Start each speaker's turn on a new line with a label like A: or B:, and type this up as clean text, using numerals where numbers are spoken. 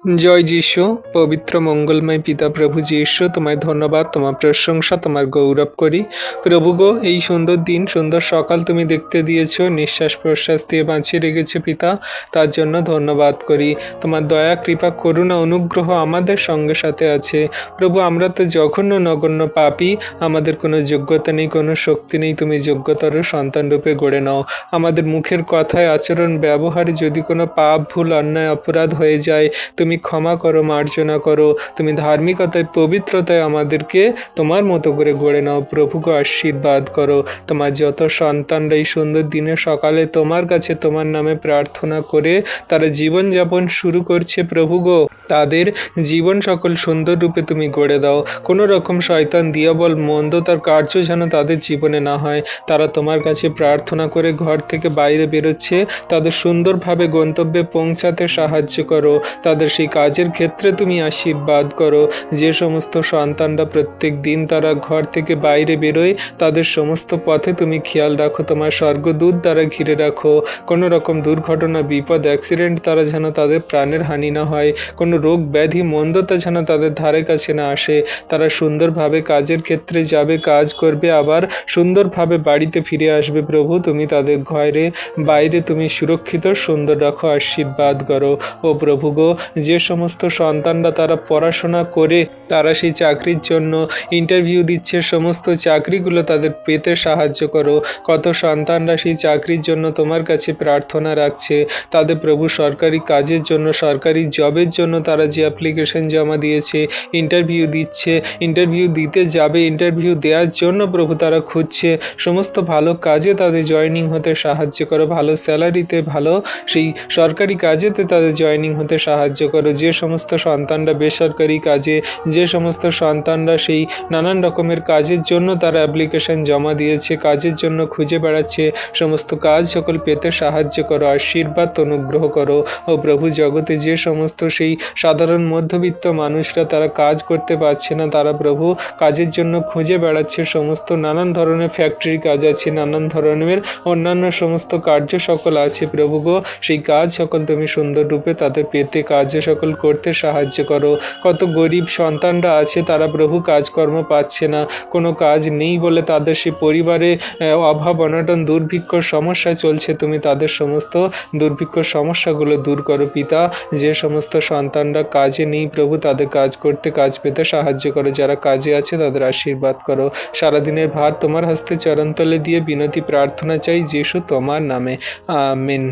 A: জয় যিশু। পবিত্র মঙ্গলময় পিতা প্রভু যিশু, তোমায় ধন্যবাদ, তোমার প্রশংসা, তোমার গৌরব করি। প্রভু গো, এই সুন্দর দিন, সুন্দর সকাল তুমি দেখতে দিয়েছো, নিঃশ্বাস প্রশ্বাস দিয়ে বাঁচিয়ে রেখেছো পিতা, তার জন্য ধন্যবাদ করি। তোমার দয়া, কৃপা, করুণা, অনুগ্রহ আমাদের সঙ্গে সাথে আছে। প্রভু, আমরা তো জঘন্য নগণ্য পাপী, আমাদের কোনো যোগ্যতা নেই, কোনো শক্তি নেই। তুমি যোগ্যতর সন্তান রূপে গড়ে নাও। আমাদের মুখের কথায়, আচরণ, ব্যবহারে যদি কোনো পাপ, ভুল, অন্যায়, অপরাধ হয়ে যায়, তুমি ক্ষমা করো, মার্জনা করো। তুমি ধার্মিকতায়, পবিত্রতায় আমাদেরকে তোমার মতো করে গড়ে নাও। প্রভুকে আশীর্বাদ করো। তোমার যত সন্তানরা এই সুন্দর দিনে সকালে তোমার কাছে তোমার নামে প্রার্থনা করে তারা জীবনযাপন শুরু করছে, প্রভু গো, তাদের জীবন সকল সুন্দর রূপে তুমি গড়ে দাও। কোনো রকম শয়তান, দিয়াবল, মন্দ তার কার্য যেন তাদের জীবনে না হয়। তারা তোমার কাছে প্রার্থনা করে ঘর থেকে বাইরে বেরোচ্ছে, তাদের সুন্দরভাবে গন্তব্যে পৌঁছাতে সাহায্য করো। তাদের সেই কাজের ক্ষেত্রে তুমি আশীর্বাদ করো। যে সমস্ত সন্তানরা প্রত্যেক দিন তারা ঘর থেকে বাইরে বেরোয়, তাদের সমস্ত পথে তুমি খেয়াল রাখো, তোমার স্বর্গদূত দ্বারা ঘিরে রাখো। কোনো রকম দুর্ঘটনা, বিপদ, অ্যাক্সিডেন্ট তারা যেন তাদের প্রাণের হানি না হয়। কোনো রোগ ব্যাধি, মন্দতা যেন তাদের ধারে কাছে না আসে। তারা সুন্দরভাবে কাজের ক্ষেত্রে যাবে, কাজ করবে, আবার সুন্দরভাবে বাড়িতে ফিরে আসবে। প্রভু, তুমি তাদের ঘরে বাইরে তুমি সুরক্ষিত সুন্দর রাখো, আশীর্বাদ করো। ও প্রভু গো, যে সমস্ত সন্তানরা তারা পড়াশোনা করে তারা সেই চাকরির জন্য ইন্টারভিউ দিচ্ছে, সমস্ত চাকরিগুলো তাদের পেতে সাহায্য করো। কত সন্তানরা সেই চাকরির জন্য তোমার কাছে প্রার্থনা রাখছে, তাদের প্রভু সরকারি কাজের জন্য, সরকারি জবের জন্য তারা যে অ্যাপ্লিকেশন জমা দিয়েছে, ইন্টারভিউ দিচ্ছে, ইন্টারভিউ দিতে যাবে, ইন্টারভিউ দেওয়ার জন্য প্রভু তারা খুঁজছে, সমস্ত ভালো কাজে তাদের জয়েনিং হতে সাহায্য করো। ভালো স্যালারিতে, ভালো সেই সরকারি কাজেতে তাদের জয়েনিং হতে সাহায্য করো। যে সমস্ত সন্তানরা বেসরকারি কাজে, যে সমস্ত সন্তানরা সেই নানান রকমের কাজের জন্য তারা অ্যাপ্লিকেশন জমা দিয়েছে, কাজের জন্য খুঁজে বেড়াচ্ছে, সমস্ত কাজ সকল পেতে সাহায্য করো, আশীর্বাদ অনুগ্রহ করো। ও প্রভু, জগতে যে সমস্ত সেই সাধারণ মধ্যবিত্ত মানুষরা তারা কাজ করতে পারছে না, তারা প্রভু কাজের জন্য খুঁজে বেড়াচ্ছে, সমস্ত নানান ধরনের ফ্যাক্টরি কাজ আছে, নানান ধরনের অন্যান্য সমস্ত কার্য সকল আছে, প্রভু গো, সেই কাজ সকল তুমি সুন্দর রূপে তাদের পেতে কার্য সকল করতে সাহায্য করো। কত গরিব সন্তানরা আছে, তারা প্রভু কাজকর্ম পাচ্ছে না, কোনো কাজ নেই বলে তাদের সেই পরিবারে অভাব, অনটন, দুর্ভিক্ষ সমস্যা চলছে। তুমি তাদের সমস্ত দুর্ভিক্ষ সমস্যাগুলো দূর করো পিতা। যে সমস্ত সন্তানরা কাজে নেই প্রভু, তাদের কাজ করতে, কাজ পেতে সাহায্য করো। যারা কাজে আছে তাদের আশীর্বাদ করো। সারাদিনের ভার তোমার হস্তে চরণতলে দিয়ে বিনতি প্রার্থনা চাই যিশু তোমার নামে, আমেন।